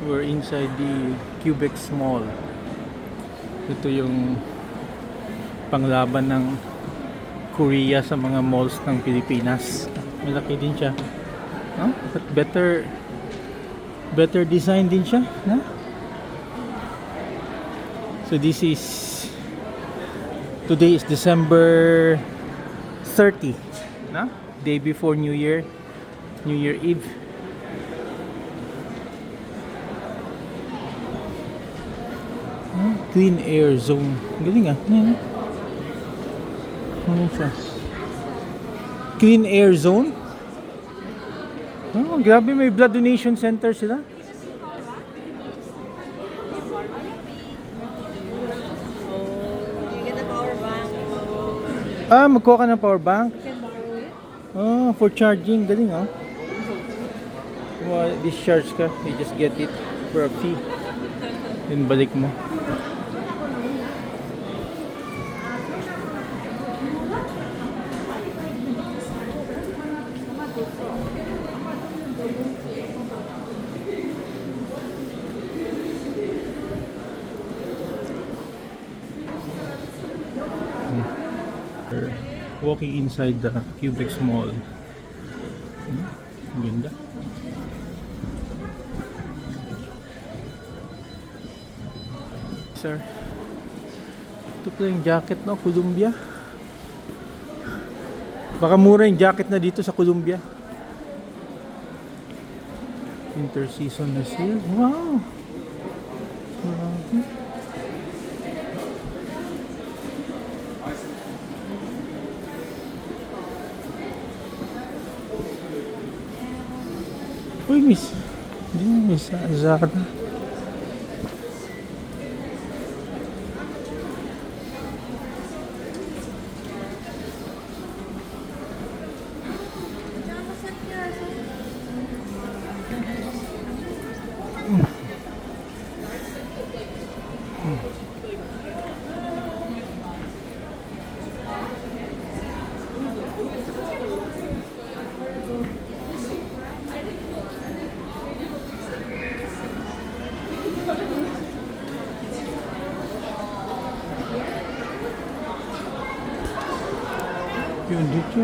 We're inside the CoEx Mall. Ito yung panglaban ng Korea sa mga malls ng Pilipinas. Malaki din siya. Huh? But better design din siya. Huh? So today is December 30. No? Day before New Year Eve. Clean air zone. Galing ah. Yan. Ano siya? Clean air zone? Oh, grabe, may blood donation center sila. You get a power bank. Magkuha ka ng power bank? You can borrow it. For charging. Galing oh. Discharge ka. You just get it for a fee. Then balik mo. Walking inside the CoEx Mall. Ganda. Sir, ito pala yung jacket, no? Columbia. Baka mura yung jacket na dito sa Columbia. Inter-season na sale. Wow! Marami. Uy, miss. Hindi, miss. Zara. Yun dito.